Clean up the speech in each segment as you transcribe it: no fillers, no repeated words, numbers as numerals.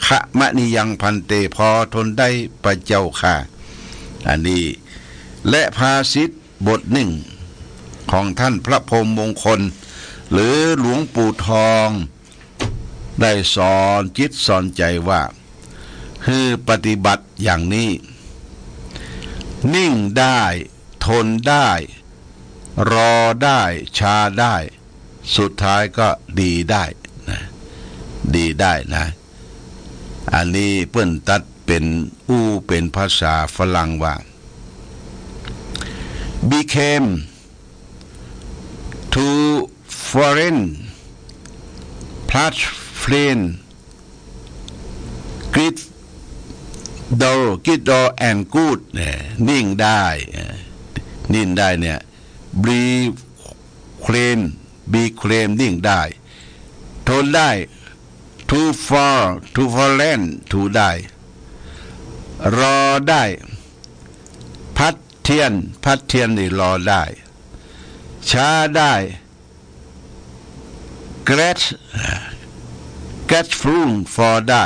ขะมะนิยังพันเตพอทนได้พระเจ้าค่ะอันนี้และภาษิตบทหนึ่งของท่านพระพรหมมงคลหรือหลวงปู่ทองได้สอนจิตสอนใจว่าคือปฏิบัติอย่างนี้นิ่งได้ทนได้รอได้ชาได้สุดท้ายก็ดีได้นะดีได้นะอันนี้เปิ้นตัดเป็นภาษาฝรั่งว่า became to foreign platform grid door and good นิ่งได้นิ่งได้เนี่ยbe claimนิ่งได้ทนได้ too foreign to ได้รอได้พัดเทียนนี่รอได้ช้าได้ grateful for ได้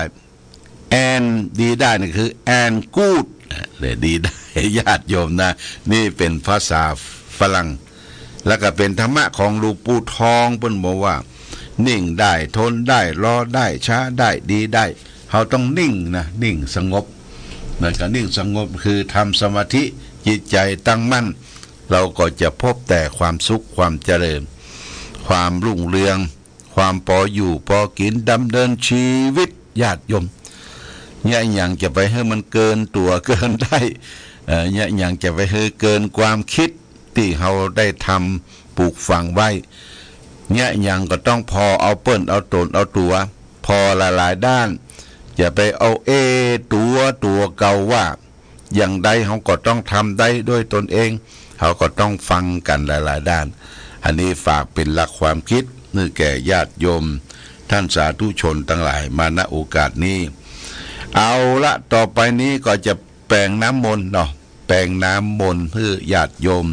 and ดีได้นี่คือ and good เนี่ยดีได้ญาติโยมนะนี่เป็นภาษาฝรั่งแล้วก็เป็นธรรมะของหลวงปู่ทองเพิ่นบอกว่านิ่งได้ทนได้รอได้ช้าได้ดีได้เราต้องนิ่งนะนิ่งสงบนั่นก็นิ่งสงบคือทำสมาธิจิตใจตั้งมั่นเราก็จะพบแต่ความสุขความเจริญความรุ่งเรืองความพออยู่พอกินดำเนินชีวิตญาติโยมเนี่ยอย่างจะไปให้มันเกินตัวเกินได้เนี่ยอย่างจะไปให้เกินความคิดที่เราได้ทำปลูกฝังไว้เนี่ยอย่างก็ต้องพอเอาเปิ้นเอาตนเอาตัวพอหลายๆด้านอย่าไปเอาตัวเก่าว่าอย่างใดเขาก็ต้องทำได้ด้วยตนเองเขาก็ต้องฟังกันหลายๆด้านอันนี้ฝากเป็นหลักความคิดนี่แก่ญาติโยมท่านสาธุชนทั้งหลายมาณโอกาสนี้เอาละต่อไปนี้ก็จะแปลงน้ำมนต์เนาะแปลงน้ำมนต์เพื่อญาติโยม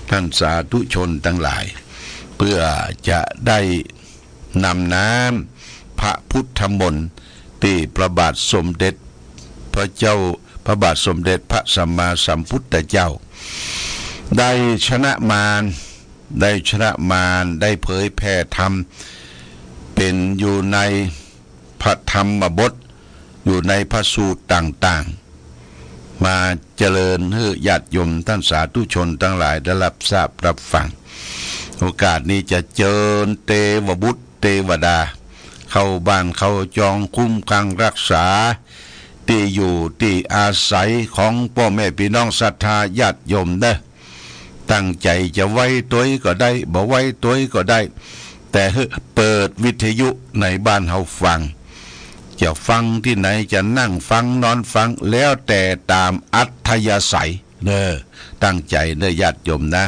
ท่านสาธุชนทั้งหลายเพื่อจะได้นำน้ำพระพุทธมนต์ที่พระบาทสมเด็จพระเจ้าพระบาทสมเด็จพระสัมมาสัมพุทธเจ้าได้ชนะมารได้เผยแผ่ธรรมเป็นอยู่ในพระธรรมบทอยู่ในพระสูตรต่างๆมาเจริญให้ญาติโยมท่านสาธุชนทั้งหลายได้รับทราบรับฟังโอกาสนี้จะเจิญเทวบุตรเทวดาเข้าบ้านเข้าจองคุ้มครองรักษาที่อยู่ที่อาศัยของพ่อแม่พี่น้องศรัทธาญาติโยมเด้อตั้งใจจะไว้ตัวก็ได้บ่ไว้ตัวก็ได้แต่เปิดวิทยุในบ้านเฮาฟังจะฟังที่ไหนจะนั่งฟังนอนฟังแล้วแต่ตามอัธยาศัยเด้อตั้งใจเด้อญาติโยมนะ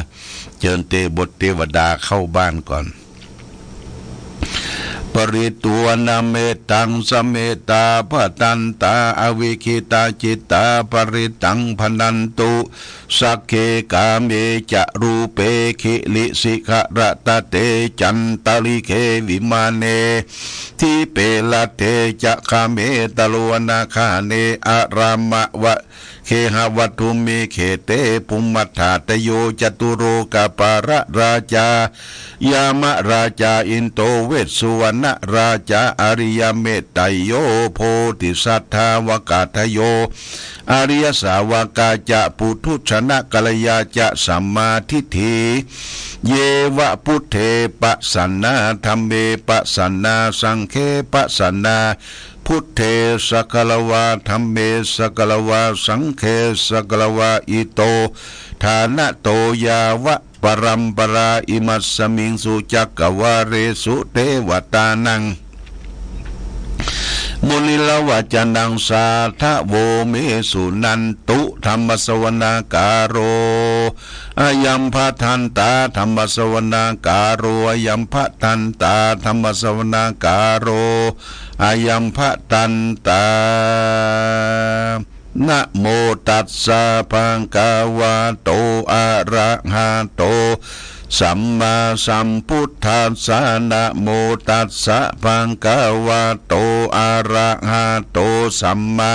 เชิญเทวบุตรเทวดาเข้าบ้านก่อนปริตัวนาเมตังสเมตาปตันตาอวิคิตาจิตตาปริตังพนันตุสักเคกาเมจะรูเปคิลิสิขรตเตจันตลิเควิมาเนทิเปลเทจะคาเมตโลนาคาเนอารามะวะเคหวัตุเมเขเตปุมมัฏฐาตโยจตุโรกปาระราชายามราชาอินโตเวสสุวรรณราชาอริยเมตไตโยโพธิสัทธาวกาทโยอริยสาวกาจะปุถุชนะกัลยาจะสัมมาทิฏฐิเยวะพุทเทปะสันนาธัมเมปะสันนาสังเคปะสันนาพุทเทสกลวาธัมเมสกลวาสังเคสกลวาอิโตฐานะโตยาวะปรัมปราอิมัสสมิงสุจักกวาเรสุเทวตานังมุนิลวจนังสาทะโวเมสุนันตุธรรมสวนาการโรอายัมภทันตาธรรมสวนาการโรอายัมภทันตาธรรมสวนาการโรอายัมภทันตานะโมตัสสะภะคะวะโตอะระหะโต สัมมาสัมพุทธัสสะนะโมตัสสะภะคะวะโตอะระหะโตสัมมา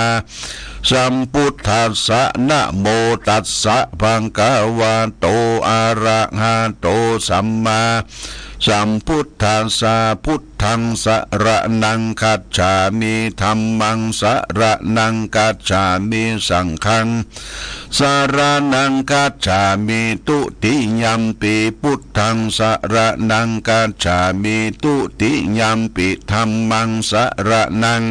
สัมพุทธัสสะนะโมตัสสะภะคะวะโตอะระหะโตสัมมาสัมพุทธัสสะพุทธังสรณังคัจฉามิธัมมังสรณังคัจฉามิสังฆังสรณังคัจฉามิตุติยัมปิพุทธังสรณังคัจฉามิตุติยัมปิธัมมังสรณัง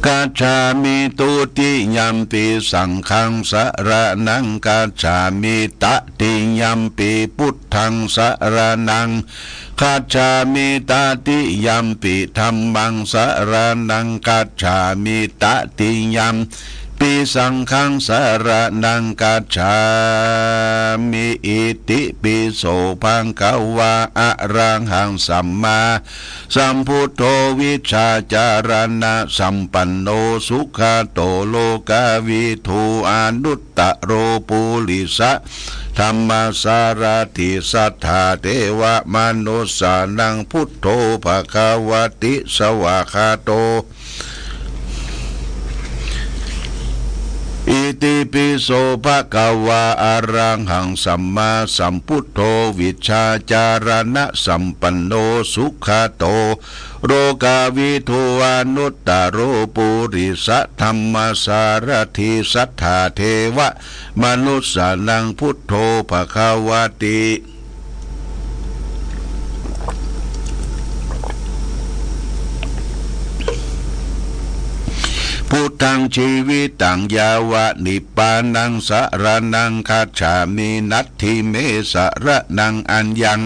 กัจฉามิตุติยัมปิสังฆังสรณังกัจฉามิตติยัมปิพุทธังสรณังกัจฉามิตติยัมปิธัมมังสรณังกัจฉามิตติยัมปิสังฆังสรณังกัจฉามิอิติปิโสภะคะวะอะระหังสัมมาสัมพุทโธวิชาจารณะสัมปันโนสุขโตโลกวิทูอนุตตโรปุริสะธรรมสารติสัทธาเทวมนุสสานังพุทโธภควติสวากขาโตอิติปิโสภะคะวะอะระหังสัมมาสัมพุทโธวิชาจารณะสัมปันโนสุขโตโรกาวิทูอนุตตโรปุริสธรรมสารถิสัทธาเทวมนุสสานังพุทโธภควติพุทธังชีวิตังยาวะนิพพานังสรณังคัจฉามินัตถิเมสรณังอัญญัง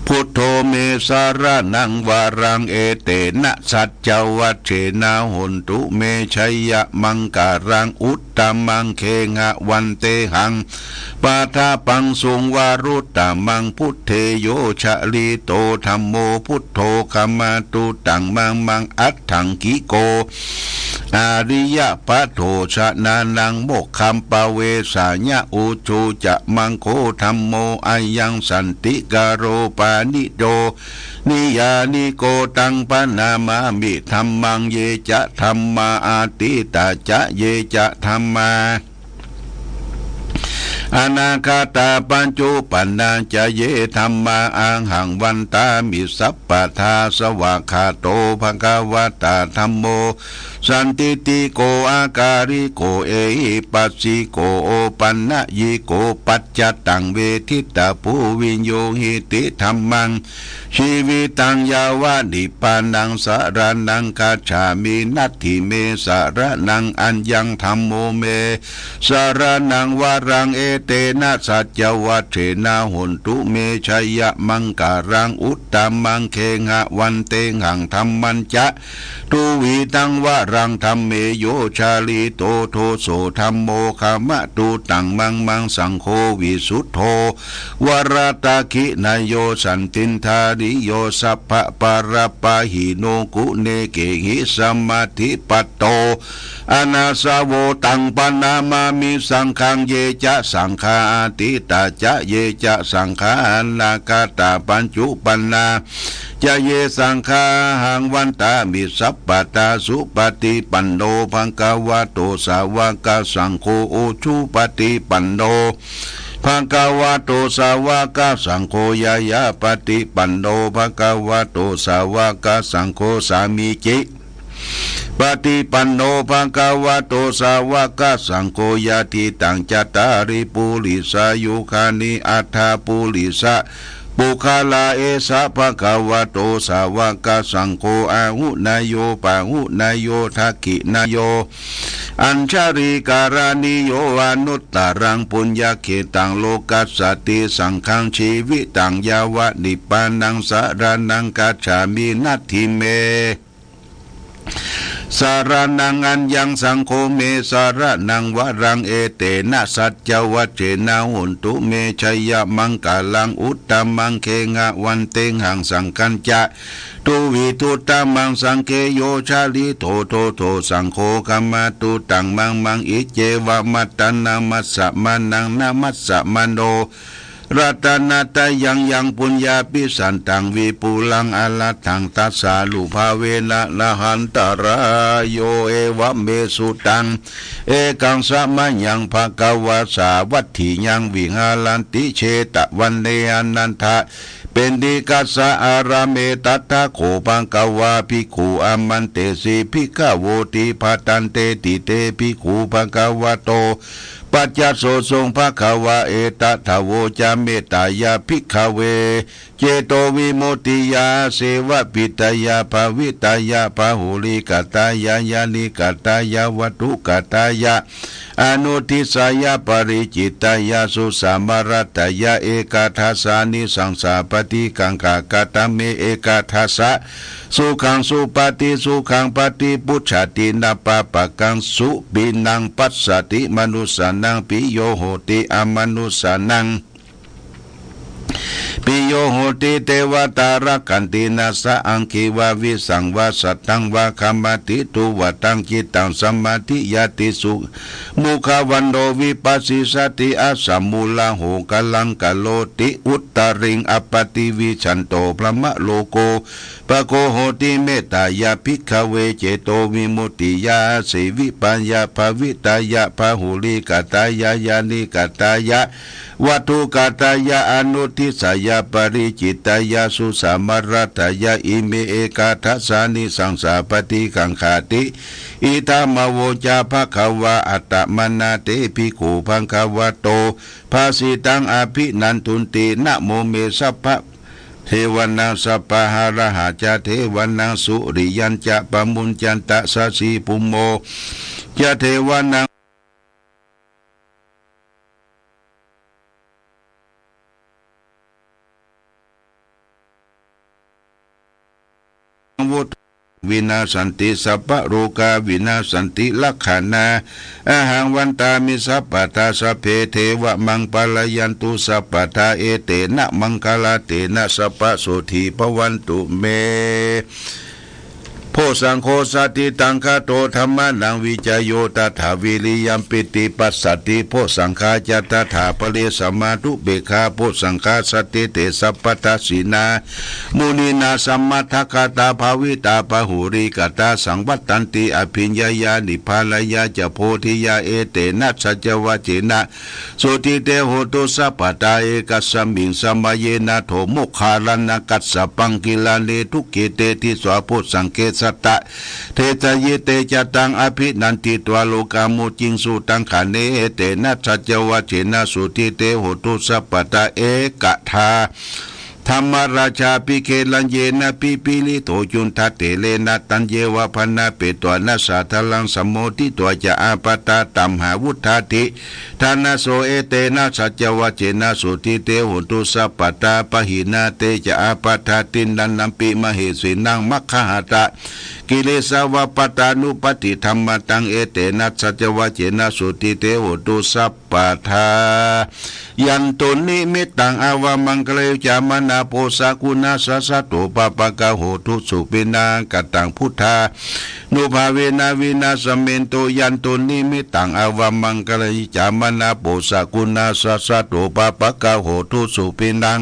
พุทโธเมสรณังวารังเอเตนะสัจจวัชเชนะหุนตุเมชัยยะมังการังอุตตมังเคงะวันเตหังปาทาปังสุงวารุตตมังพุทเทโยชะลีโตธัมโมพุทโธคัมมาตุตังมังอัตถังกิโกอาริยะปัทโธชะนานังโมกขัมปะเวสาญะอุจูจะมังโคธัมโมอายังสันติกโรปานิโดนิยานิโกตังปนามามิธัมมังเยจะธัมมาอาติตาจะเยจะธัมมาอนาคาตาปัญจุปันนาจะเยธัมมาอังหังวันตามิสัพปทาสวากขาโตภควตาธัมโมสันติติโกอาการิโกเอหิปัสสิโกโอปันนะยิโกปัจจตังเวทิตาภูวิญโยหิติธัมมังชีวิตังยาวะนิพพานังสรณังคัจฉามินัตถิเมสรณังอัญญังธัมโมเมสรณังวารังเอเตนะสัจจวัชเชนะหุนตุเมชัยยะมังการังอุตตมังเคงะวันเตหังธัมมันจะตุวิตังวะรังธัมเมโยชาลีโตโทโสธัมโมขามะตุตังมังสังโฆวิสุทโธวรตาคินายโยสันตินทาริโยสัพพะปารปะหิโนกุเนเกหิสัมมาทิปัตโตอนาสาวตังปนามามิสังฆังเยจะสังฆาติตาจะเยจะสังฆานาคาตาปัญจุปันนาจะเยสังฆาหังวันตามิสัพปตาสุปฏิปันโนภควโตสาวกสังโฆโอชุปฏิปันโนภควโตสาวกสังโฆยายาปฏิปันโนภควโตสาวกสังโฆสามิจิปฏิปันโนภควโตสาวกสังโฆยาติตังจัตตาริปุริสายุคานิอัฏฐปุริสะปุคาลาเอสะภควโตสาวกสังโฆอาหุนายโยปะหุนายโยทักขินายโยอัญชาริการานิโยอนุตตรังปุญญเขตังโลกัสสติสังฆังชีวิตังยาวะนิพพานังสรณังกัจฉามินัตถิเม สารนังอัญญังสังโฆเมสารนังวรังเอเตนะสัจจวัจเจนะหุนตุเมชัยยะมังกาลังอุตตมังเคงะวันเตงหังสังคัญจะตุวิทุตมังสังเคโยชาลิโทโทโทสังโฆกัมมาตุตังมังมังอิเจวะมัตตนามัสสะมานังนามัสสะมโนรัตนาตยังยังปุญญาปิสันตังวิปุลังอลทังตัสสาลุภาเวนะละหันตรายโยเอวะเมสุตังเอกังสะมัญญังภะคะวะสาวัตถิยังวิหาลันติเชตวันเนอนันทะเป็นดิกัสสะอาราเมตัตถะโขปังกวาภิกขุอามันเตสีภิกขโวติภัตันเตติเตภิกขุปังกวะโตปัจจโสทรงภควะเอตทะโวจาเมตตายาภิกขเวเจโตวิมุตติยาเสวะปิตายาภาวิตายาภาหุลิกตายายานิกตายาวัตุกตายาอนุทิสายาปริจิตายาสุสามรัตยาเอกาทัสสานิสังสาปฏิกังกากตเมเอกาทัสสะสุขังสุปฏิสุขังปฏิปุชาตินาปปะกังสุบินังปัสสติมนุสานังปิโยโหติอมนุสานังปิโยโหติเทวตารักันตินาสะอังคิวาวิสังวาสัตตังวาคัมมติตุวตังจิตตังสัมมาทิยติสุมุขวันโดวิปัสสิสติอาสัมมูลาโหกลังกโลติอุตตริงอปติวิชันโตพระมะโลโกปะโกโหติเมตตายาภิกขเวเจโตวิมุตติยาสิวิปัญญาภาวิตายาภาหุลิกตายายานิกตายาวัตุกตายาอนุทิสายาปริจิตายาสุสามรัตยาอิเมเอกาทัสสานิสังสาปฏิกังขาติอิทามโวจาภควาอัตตมนาเตภิกขุภังควะโตภาสิตังอภินันทุนตินะโมเมสัพพะเทวนาสัพพะหาระหาจาเทวนาสุริยัญจะปมุญจันตะสะสีปุมโมจะเทวนาวุตวินาสันติสัพพะโรกาวินาสันติลักขานาอาหังวันตามิสัพพะทาสเพเทวะมังปะลยันตุสัพพะทาเอเตนะมังคลาเตนะสัพพะโสธีภวันตุเมโพสังโฆสัตติตังคาโตธรรมานังวิจโยตถาวิริยัมปิติปัสสัตติโพสังฆาจตถาปเลสมาตุเบคาโพสังฆาสติเตสัพพทัสสินามุนีนาสัมมาทัคตาภาวิตาปหุริกตาสังวัตตันติอภิญญายานิพาลยาจะโพธิยาเอเตนะสัจวัจเจนะโสติเตโหตุสัพพตาเอกสัมมิงสัมมาเยนะโถมุขารณกัสสะปังกิลาเลทุกิเตทิสวาโพสังเกสัตตะเทตยเตจตังอภินันติตวโลกามุจิงสุตังขันเนเตนะสัจวัจเจนะสุติเตโหตุสัพพตาเอกทาธรรมราชาปิเคลันเยนะปิปิลิโตจุนทัตเตเลนะตันเยวะพันนาเปตัวนะสาทลังสมโมติตัวจะอาปตาตัมหาวุธาติธานาโสเอเตนะสัจวัจเจนะสุติเตโหตุสัพพตาปหินาเตจะอาปตาตินันนัมปิมเหสีนังมัคคหตะกิเลสาวปตานุปติธรรมตังเอเตนะสัจวัจเจนะสุติเตโหตุสัพพทายันตุนิมิตังอาวามังกเลจามนาโพสกุณาสัสสะโตปะปะกะโหทุสุปินากตังพุทธานุภาเวนะวินาสเมนโตยันตุนิมิตังอาวามังกเลจามนาโพสกุณาสัสสะโตปะปะกะโหทุสุปินัง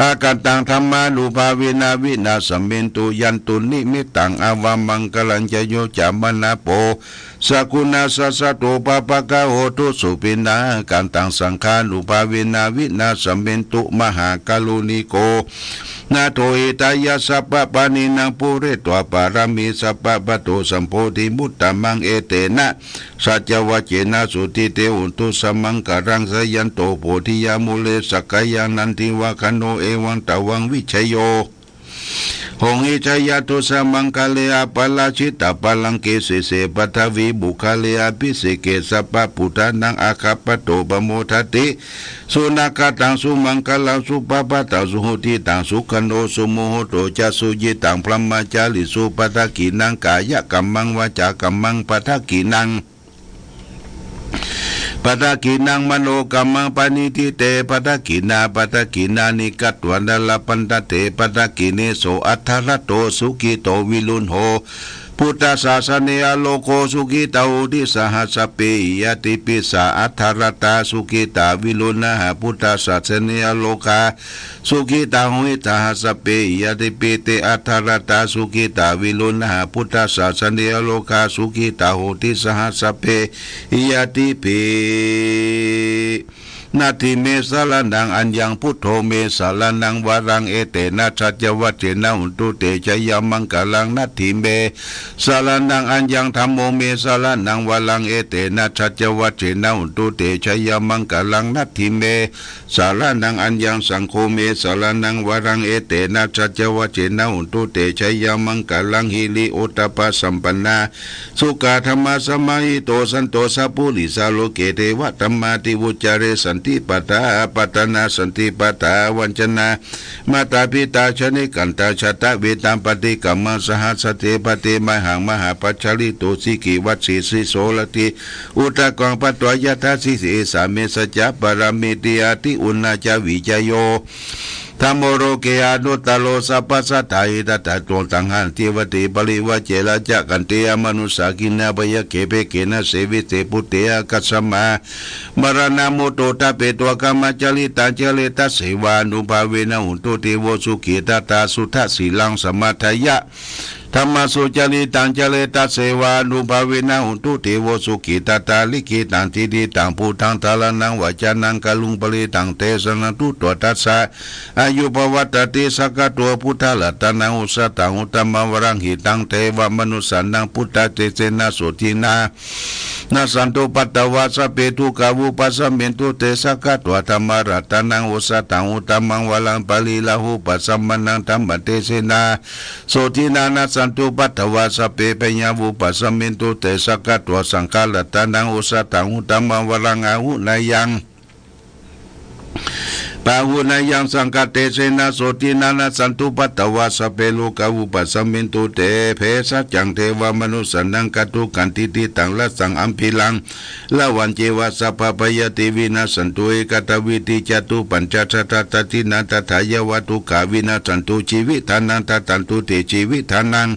อากัตังธรรมานุภาเวนะวินาสเมนโตยันตุนิมิตังอาวามังกลัญจโยจามนาโปสกุณาสัสสะโตปะปะกะโหทุสุปินากันตังสังฆานุภาเวนะวินาสเมนตุมหากาลุนิโกนาโทอิตายาสัพพะปานินังปุเรตวะปารามิสัพพะปะโตสัมโพธิมุตตะมังเอเตนะสัจวัจเจนะสุติเตอุตุสัมมังกรังสยันโตโพธิยามุเลสกกายันนันทิวะคโนเอวังตะวังวิชโย หงอิชยตุสมังคเลอปลาชิตาปลังเกเสเสปัทวีบุคเลอภิเสเกสัพพพุทธานังอาคาปโตปโมทัติสุนักตังสุมังคลังสุปปะตังสุโหติตังสุขันโนสุโมโหโตจัสุจิตังพรหมจาริสุปัทกินังกายกัมมังวาจากัมมังปัทกินังปัทกินังมโนกัมมังปณิทิเตปัทกินานิกัตวันดลปันตเตปัทกิเนโสอัทธรโตสุกิโตวิลุนโหพุทธศาสเนอโลโกสุกิตาอุทิสหัสเปยติปิสาอัทธรตาสุกิตาวิลุนะหะพุทธศาสเนอโลกาสุกิตาหุตหัสเปยติปิเตอัทธรตาสุกิตาวิลุนะหะพุทธศาสเนอโลกาสุกิตาหุติสหัสเปยติปินาทิเมสลานังอัญญังพุทโธเมสลานังวารังเอเตนะชัจวัจเจนะหุตุเตชยามังกลังนาทิเมสลานังอัญญังธัมโมเมสลานังวารังเอเตนะชัจวัจเจนะหุตุเตชยามังกลังนาทิเมสลานังอัญญังสังโฆเมสลานังวารังเอเตนะชัจวัจเจนะหุตุเตชยามังกลังหิริโอตปะสัมปันนาสุกาธรรมะสมัยโตสันโตสัพพุริสาโลเกเทวะธรรมาติวุจเรสันติปัตตาปัตนาสันติปัตตาวัญชนะมาตาปิตาชนิกันตาชะตะเวตัมปฏิกัมมังสหัสเตปฏิมหังมหาปัจจลิโตสิกิวัตสิสิโสลติอุตกังปัตตวยะทัสสิเสสามิสัจจะปรมิติอาติอุณนาจวิจโยธรรมโรเกยานุตตโลสัพพสัตถายตัตตโตตังหันติวติปริวะเจระจักกันเตยมนุสากินาปยเกเปเกนะเสวิเตปุเตยกัสสมามรณะโมโตตะเปตวกรรมจลิตังเจเลตัสเสวานุภาเวนะหุนโตเทโวสุขิตตาสุทัสสีลังสมัทยะธรรมสุจริตังเจเลตัสเสวานุภาเวนะหุนโตเทโวสุขิตตาลิขิตังทิดิตังพุทธังทาลนังวจานังกลุงปริตังเตสนันตุตัวตัสสะอายุภวัตติสักตัวพุทธลัตตนังอุสตังอุตมวรังหิตังเทวมนุสันนังพุทธเตเสนะโสทินานาสันตุปัตตวาสเปตุกาวุปัสสเมนตุเตสักตัวธรรมรัตนังอุสตังอุตมังวลังปลีลาหุปัสสมนังธรรมเตเสนาโสทินานาสันตุปัตตวาสเปปญญาวุปัสสเมนตุเตสักตัวสังฆลัตตนังอุสตังอุตมังวลังอาหุนายังปาหุนายังสังฆเตเสนาโสตินานาสันตุปัตตวาสเปโลกาวุปัสสมินตุเตเพสัจจังเทวมนุสันนังกัตุกันติติตังละสังอัมพิลังละวันเจวะสัพพปยติวินาสันตุเอกตวิติจตุปัญจชัตตตินาตถายวัตุขาวินาสันตุชีวิทานังทัตันตุเตชีวิทานัง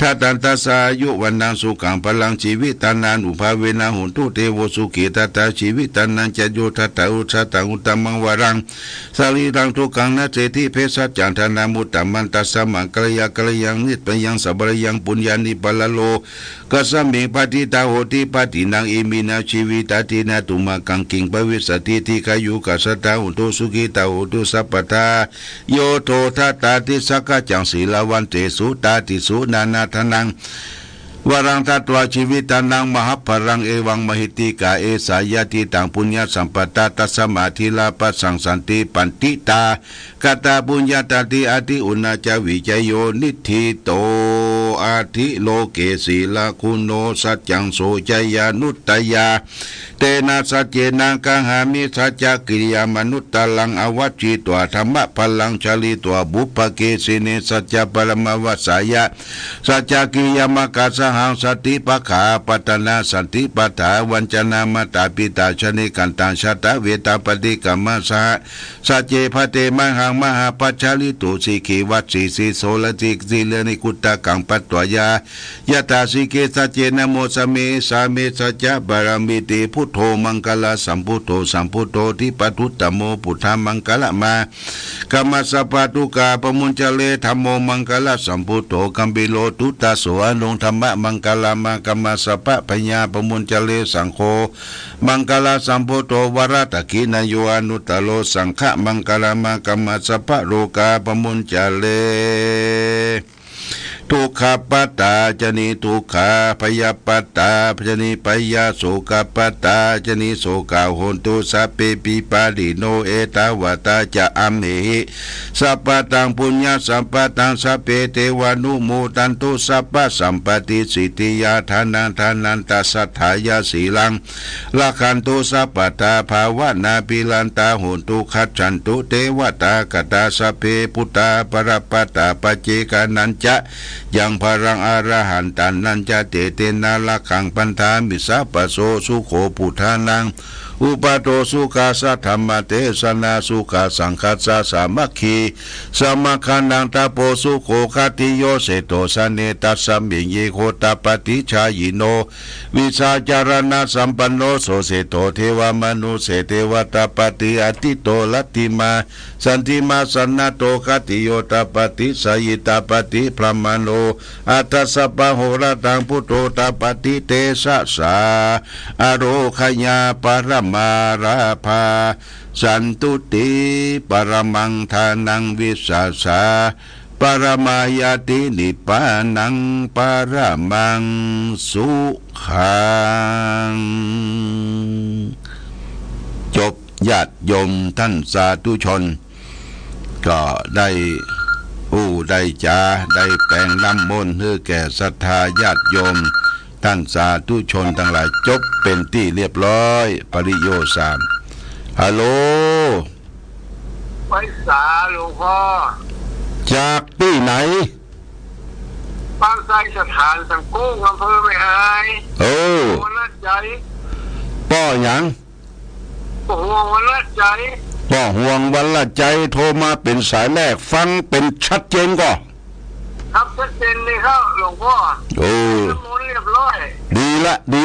ทัตันตัสายุวันนังสุขังพลังชีวิทานังอุภาเวนะหุนตุเทวสุขิตตาชีวิทานังจโยทัตตาอุชตังอุตมังวรังสาลีรังทุกังนาเจติเพสัจจันทนามุตตมันตัสสะมังกลยากลยังนิปยังสับรยังปุญญานิปละโลกัสมิงปฏิตาโหติปฏินังอิมินาชีวิตาตินาตุมากังกิงปวิสติทิกายุกัสตาอุตุสุกิตาอุตุสัพพทาโยโททัตตาติสักกะจังศีลวันเตสุตาติสุนานาทนังวรังทัตวาชีวิตานังมหาพรังเอวังมหิติกาเอสายติตังปุญญาสัมปตาตัสมาธิลาปัสสังสันติปันติตากตาปุญญาตติอาทิอุณาจวิจโยนิธิโตอาทิโลเกศีลาคุโนสัจจังโสจยานุตตยาเตนะสัจเจนังกังหามิสัจจกิริยามนุตตลังอวัจจิตัวธรรมะพลังชลิตัวบุปเกสิเนสัจจปรมวัสสายะสัจจกิริยามกัสหังสติปะขาปัตนาสันติปัฏฐาวัญจนามาตาปิตาชนิกันตังชาตะเวตาปฏิกัมมาสะสัจเจภเตมหังมหาปัจจลิตุสิกิวัตสิสิโสลติสิเลนิกุตตะกังปัตตวยายะตาสิเกสัจเจนะโมสเมสาเมสัจจะบารมิติพุทโธมังคลสัมพุทโธสัมพุทโธทิปัตุตตโมพุทธามังคละมากัมมัสสปะตุกาปมุญจเลธัมโมมังคละสัมพุทโธกัมปิโลตุตตะโสอนุธรรมะมังคลามากัมมัสสปะปัญญาปมุญจเลสังโฆมังคลสัมพุทโธวรตะกินโยอนุตตโลสังฆมังคลามากัมมัสสปะโลกาปมุญจเล ทุกขปตาจนิทุกขาพยาปตาจนิพยาโสกปตาจนิโสกาโหนตุสัพเพปิปาลิโนเอตาวตาจะอัมเหหิสัพพตังปุญญาสัพพตังสัพเพเทวานุโมตันตุสัพพสัมปติสิทธิยาทานันทานันตสัทธายาสีลังละคันตุสัพพตาภาวนาปิลันตาโหนตุขัจฉันตุเทวตากตาสัพเพพุทธาปรปตาปัจเจกานันจะยังพรังอรหันตันนันจะเตเตนะละขังปันธามิสัพพโสสุโขพุทธานังอุปโตสุขาสัทธรรมเทศนาสุขาสังคัสสะสามัคคีสมัคคันังตาโปสุโขคติโยเสโตสเนตัสสมิงเยโคตปฏิชายิโนวิชาจารณะสัมปันโนโสเสโตเทวมนุเสเทวตปฏิอติโตลัตติมาสันติมาสันนโตคติโยตปฏิสยิตาปฏิพระมโนอัตสปะโหระตังพุทโธตปฏิเตสะสาอโรคยาปรมาราภาสันตุติปรมังทานังวิสัสสาปรมายตินิพพานังปรมังสุขังจบญาติโยมท่านสาธุชนก็ได้ได้จาได้แปลงน้ำมนต์ให้แก่ศรัทธาญาติโยมท่านสาธุชนทั้งหลายจบเป็นที่เรียบร้อยปริโยสามฮัลโหลไว้สาหลวงพ่อจากที่ไหนบ้านไซสถานสังกุ้งอำเภอไม่อายวันละใจป้อหยังห่วงวันละใจป้อห่วงวันละใจโทรมาเป็นสายแรกฟังเป็นชัดเจนก็ครับชัดเจนเลยครับหลวงพ่อโอ้เรียบร้อยดี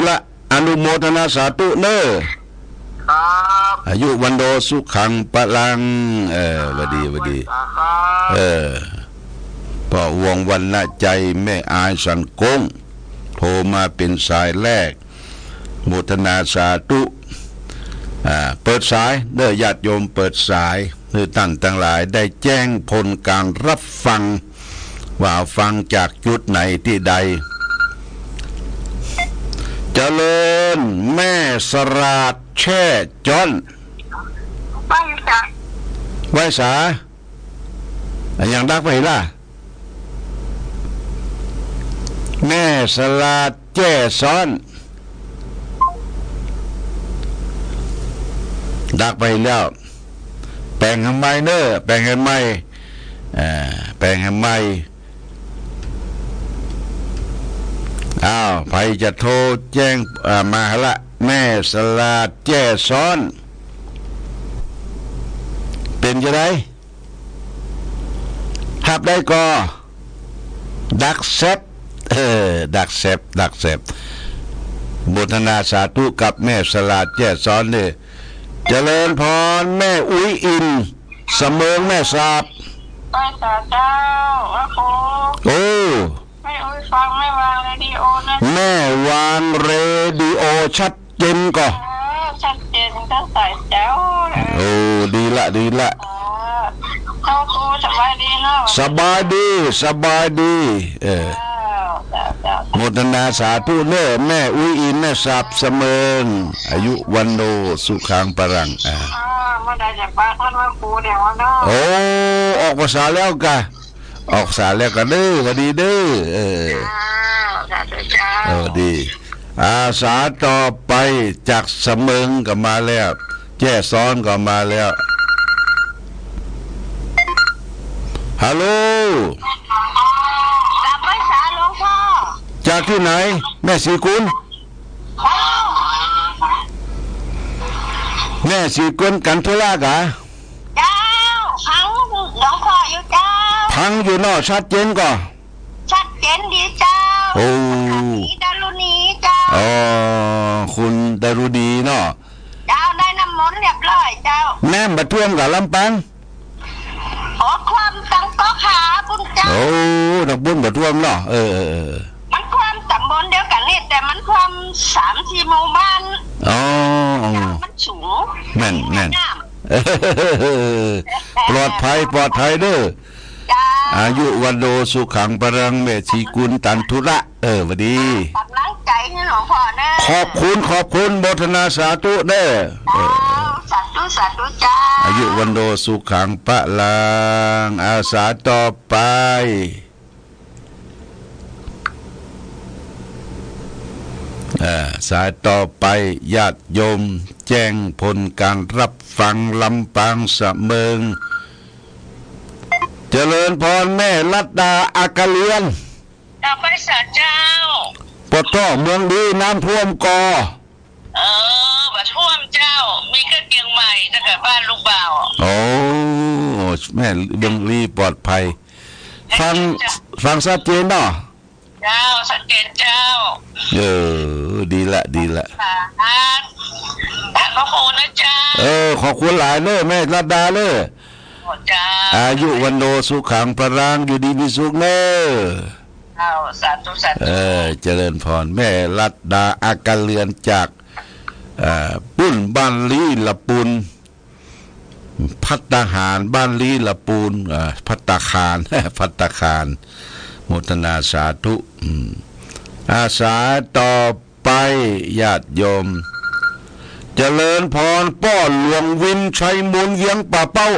ละอนุโมทนาสาธุเนอครับอายุวันโดสุขังปะลังวดีพอห่วงวันละใจแม่อายสันกงโทรมาเป็นสายแรกโมทนาสาธุเปิดสายเด้อญาติโยมเปิดสายเพื่อท่านทั้งหลายได้แจ้งผลการรับฟังว่าฟังจากจุดไหนที่ใดเจริญแม่สราดแช่จอนไว้สาอย่างดักไปล่ะแม่สราดแช่ซ้อนดักไปแล้วแปลงทำไมเนอะแปลงทำไมแปลงทำไมใครจะโทรแจ้งมาละแม่สลาดแจ้ซ้อนเป็นจะได้หับได้ก็ดักเซฟดักเซฟโมทนาสาธุกับแม่สลาดแจ้ซ้อนเนี่ยเจริญพรแม่อุ้ยอินเสมอแม่สาบไปสาเจ้าโอ้ไม่อุ้ยฟังไม่วางเรดิโอนะแม่วางเรดิโอชัดเจนก็ชัดเจนตั้งแต่เจ้าโอ้ดีละเจ้าครูสบายดีเนาะสบายดีโมทนาสาธุเนอแม่อุ้ยอินแม่สับเสมิงอายุวันโนสุขังปรังเมื่อใดจะปากมันว่าครูเดี๋ยวเนาะโอ้ออกภาษาแล้วกะออกภาษาแล้วกันเด้อก็ดีเด้อดีอาสาต่อไปจากเสมิงก็มาแล้วแจ้ซ้อนก็มาแล้วฮัลโหลจากที่ไหนแม่สีกุลแม่สีกุลกันทุลากะเจ้าพังหลวงพ่ออยู่เจ้าพังอยู่นอกชัดเจนก่อชัดเจนดีเจ้าโอ้ดารุณีเจ้าคุณดารุณีเนาะเจ้าได้น้ำมนต์เรียบร้อยเจ้าแม่มาท่วมกับลำปางขอความตังก็ขาบุญเจ้าโอ้ดอกบุญมาท่วมเนาะมันความตำบลเดียวกันนี่แต่มันความ3-4หมู่บ้านมันสูงแม่นปลอดภัยเด้อ อายุวันโดสุขังปรังเมธีกุลตันทุระสวัสดีกำลังใจให้หลวงพ่อเด้อขอบคุณโมทนาสาธุเด้อสาธุจ้าอายุวันโดสุขังปะลังอาสาต่อไปสายต่อไปญาติโยมแจ้งผลการรับฟังลำปางเสมิงเจริญพรแม่ลัดดาอากาเลียนดาวไปสาเจ้าปดท่อเมืองดีน้ำท่วมกอบ่ท่วมเจ้ามีแค่เตียงใหม่ตั้งแต่บ้านลูกบ่าวโอ้แม่เมืองดีปลอดภัยฟังชัดเจนเนาะเจ้าชัดเจนเจ้าดีละขอบคุณนะจ้าขอบคุณหลายเลยแม่ลัดดาเลยอายุวันโนสุขังพรังอยู่ดีมีสุขเน้อสาธุเจริญพรแม่ลัดดาอากาเลือนจากปุ้นบ้านลีละปูนพัตตาหารบ้านลีละปูนพัตตาคารโมทนาสาธุอาสาต่อไปญาติโยมเจริญพรป้อหลวงวินชัยมูลเวียงป่าเป้า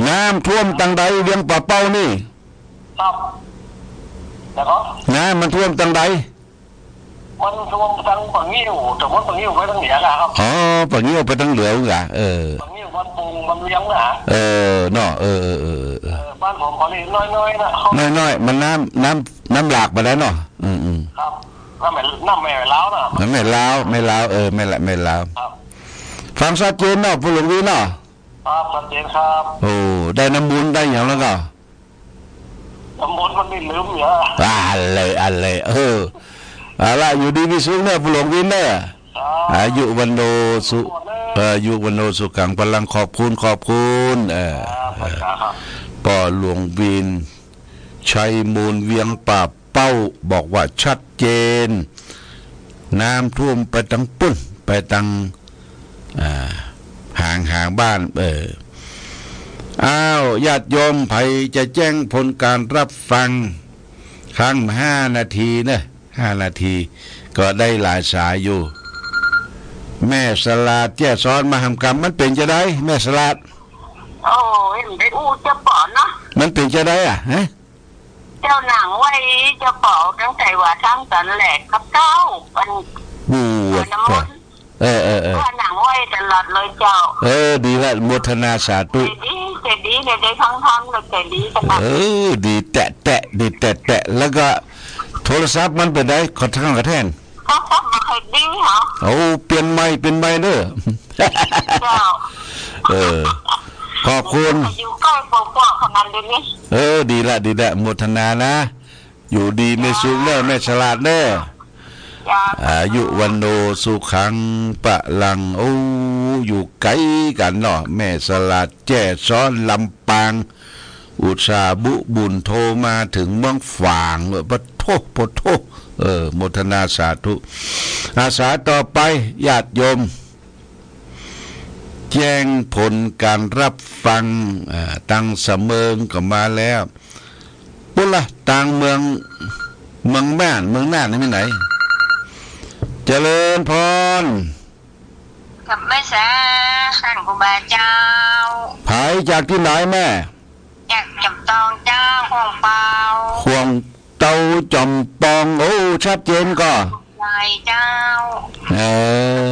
น้ำท่วมตังใดเวียงป่าเป้านี่ครับแล้วก็น้ำมันท่วมตังใดมันท่วมทางฝั่งนี้อยู่แต่ว่าฝั่งนี้อยู่ไปทางเหนือครับฝั่งนี้ไปทางเหนือเหรอฝั่งนี้บ้านปูมันเลี้ยงนะเนาะบ้านผมเขานี่น้อยๆนะน้อยมันน้ำหลากไปแล้วเนาะครับน้ำไม่ล้าวนะไม่ล้าวไม่ล้าวฟังชัดเจนเนาะผู้หลวงวินเนาะครับชัดเจนครับได้น้ำมูลได้อย่างแล้วก็น้ำมูลมันไม่ลืมเยอะอะไรอะไรอยู่ดีมีสุขเนี่ยผู้หลวงวินเนี่ยอายุวันโนสุขังพลังขอบคุณป่อหลวงวินชัยมูลเวียงป่าเป้าบอกว่าชัดเจนน้ำท่วมไปตั้งปุ้นไปตั้งห่างบ้านญาติโยมไผจะแจ้งผลการรับฟังครั้ง5 นาทีนะ5 นาทีก็ได้หลายสายอยู่แม่สลาดแจ้ซ้อนมาทำกรรมมันเป็นจะได้แม่สลาดได้จะปอเนาะมันเป็นจะได้ฮะเจ้าหนังไว้จะปอตั้งใจว่าทั้งสันแหลกครับเจ้ามันน้ำมันว่าหนังไว้ตลอดเลยเจ้าดีละโมทนาสาธุดีเลยได้ทั้งเลยใจดีขนาดดีแตะแล้วก็โทรศัพท์มันเป็นได้ขอทั้งกระแทนโทรศัพท์มันเคยดีเหรอเปลี่ยนไม้เด้อเจ้าขอบคุณอยู่ใกล้ปอขนาดนี้ดีละโมทนานะอยู่ดีไม่สูงแม่ฉลาดแน่อายุวันโนสุขังปะลังอยู่ไกลกันเนาะแม่สลัดแจ้ซ้อนลำปางอุตสาบุญโทรมาถึงเมืองฝางปะโทโมทนาสาธุอาสาต่อไปญาติโยมแจ้งผลการรับฟังตั้งเสมิงก็มาแล้วปุ๊ละต่างเมืองม่านเมืองน่านนี่ไหนเจริญพรกับแม่สาท่านครูบาเจ้าผายจากที่ไหนแม่จากจำตองเจ้าห่วงเตาจำปองชัดเจนก็ใช่เจ้า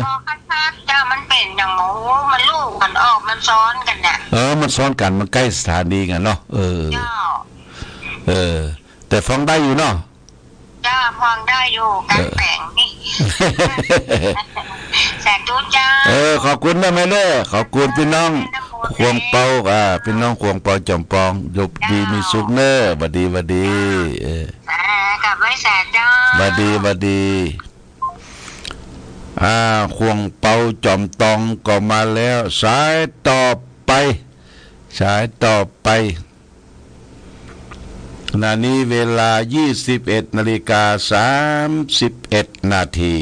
พอคัดเจ้ามันเป็นอย่างหมูมันลูกมันออกมันซ้อนกันเนี่ยมันซ้อนกันมันใกล้สถานีกันเนาะเจ้าแต่ฟังได้อยู่เนาะจ้าฟังได้อยู่การแปลงนี่แสกดูจ้าขอบคุณนะแม่เด้อขอบคุณพี่น้องควงเปาพี่น้องควงเปาจอมปองยบดีมีสุขเน้อบัดดีกับไว้แสกจ้าบัดดีควงเปาจอมตองก็มาแล้วสายต่อไปขณะนี้เวลา 21:31 นาที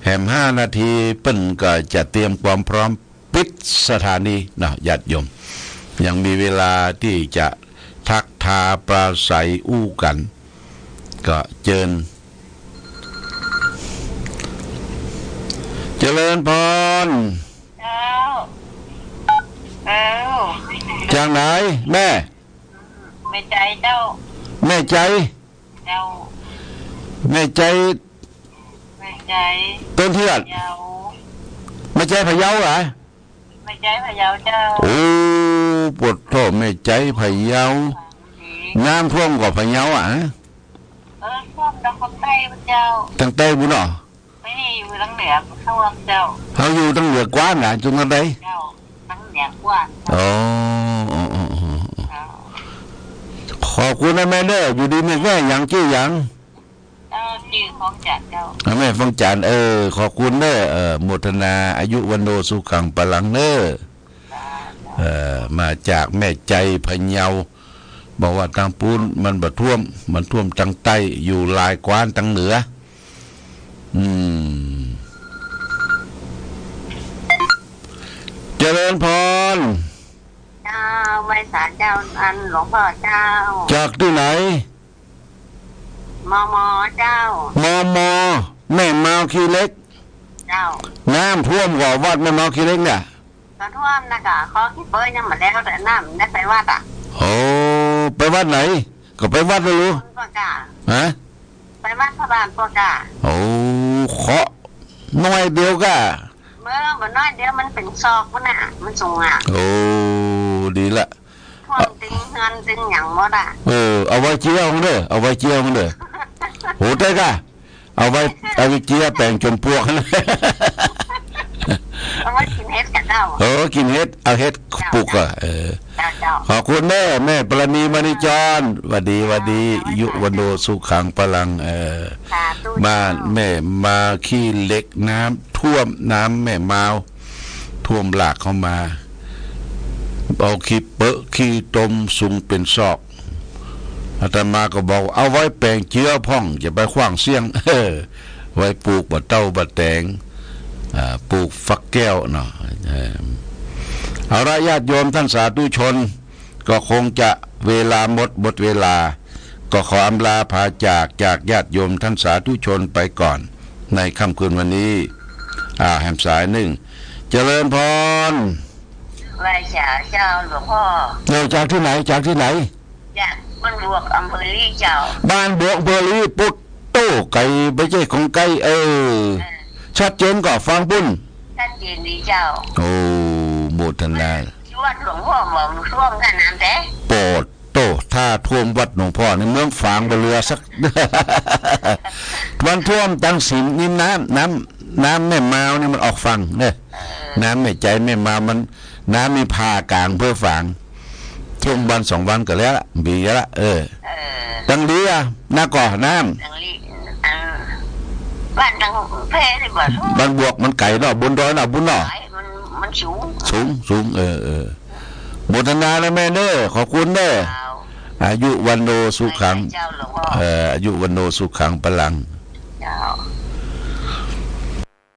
แหม5 นาทีเปิ้นก็จะเตรียมความพร้อมปิดสถานีนะญาติโยม ยังมีเวลาที่จะทักทาปราศัยอู้กัน ก็เจริญพรจากไหนแม่ใจเจ้าแม่ใจแม่ใจต้นเทือนแม่ใจพะเยาเหรอแม่ใจพะเยาเจ้าโอ้ปวดท้องแม่ใจพะเยาน้ำท่วมกว่าพะเยาอ่ะท่วมทางใต้เจ้าทางใต้บุญเหรอไม่อยู่ทางเหนือเข้าเจ้าเขาอยู่ทางเหนือกว้านนะจุงกันได้เจ้าทางเหนือกว้านอ๋อขอบคุณนะแม่เด้ออยู่ดีแม่อย่างชื่ออย่างชื่อของจันเจ้าแม่ฟังจันขอบคุณเด้อโมทนาอายุวันโนสุขังพลังเด้อมาจากแม่ใจพะเยาบอกว่าทางปูนมันบ่ท่วมมันท่วมทางใต้อยู่ลายกว้านทางเหนือเจริญพรเจ้าไว้ศาลเจ้าอันหลวงพ่อเจ้าจากที่ไหนมอเจ้ามอแม่มาวคีเล็กเจ้าน้ำท่วมกว่าวัดแม่มาวคีเล็กเนี่ยก็ท่วมนะกะขอขี้เปิ้ลยังมาแล้วแต่น้ำได้ไปวัดอ่ะโอ้ไปวัดไหนก็ไปวัดเลยรู้ฮะไปวัดพระบาทปกาโอ้เคาะน้อยเดียวก็เมื่อมันน้อยเดียวมันเป็นซอกมันน่ะมันสูงอ่ะโอ้ดีละท่วมติงเงินติงหยังหมดอ่ะเอาไว้เจียวเด้อเอาไว้เจียวเด้อโหได้ก็เอาไว้เจียวแปลงจนพวกเอาไว้กินเห็ดกันเจ้ากินเห็ดเอาเห็ดปลูกอ่ะขอบคุณแม่ปรณีมณีจรวัดียุวันโนสุขังพลังมาแม่มาขี้เล็กน้ำท่วมน้ำแม่มาวท่วมหลากเข้ามาเอาขี้เปอะขี้ตมสูงเป็นซอกอาตมาก็บอกเอาไว้แปลงเชื้อพ่องจะไปขว้างเสียงไว้ปลูกบะเต้าบะแตงปลูกฟักแก้วเนาะเอาละญาติโยมท่านสาธุชนก็คงจะเวลาหมดเวลาก็ขออำลาพาจากญาติโยมท่านสาธุชนไปก่อนในค่ำคืนวันนี้แหมสายหนึ่งเจริญพรไหว้เจ้าหลวงพ่อเราจากที่ไหนจากบ้านบวกอำเภอลีเจ้าบ้านบวกอำเภอลีปุ๊ดโต้ไก่ไม่ใช่ของไก่ชัดเจนก็ฟังปุ้นชัดเจนดีเจ้าโอ้โมทนาวัดหลวงพ่อบอกท่วมกันน้ำแต่โปรดโตถ้าท่วมวัดหลวงพ่อในเมืองฝางไปเรือสักมันท่วมตั้งสินนี่น้ำแม่มาวนี่มันออกฟังเนี่ยน้ำแม่ใจแม่มาวมันน้ำมีพากลางเพื่อฝางท่วมวัน2 วันก็แล้วบีแล้วตังลีหน้าก่อน้ำบ้านตังเพนี่บ่บ้านบวกมันไก่เนาะบนดอยเนาะบุญเนาะมันสูงโมทนาแล้วแม่เด้อขอบคุณเด้ออายุวันโนสุขังอายุวันโนสุขังพลัง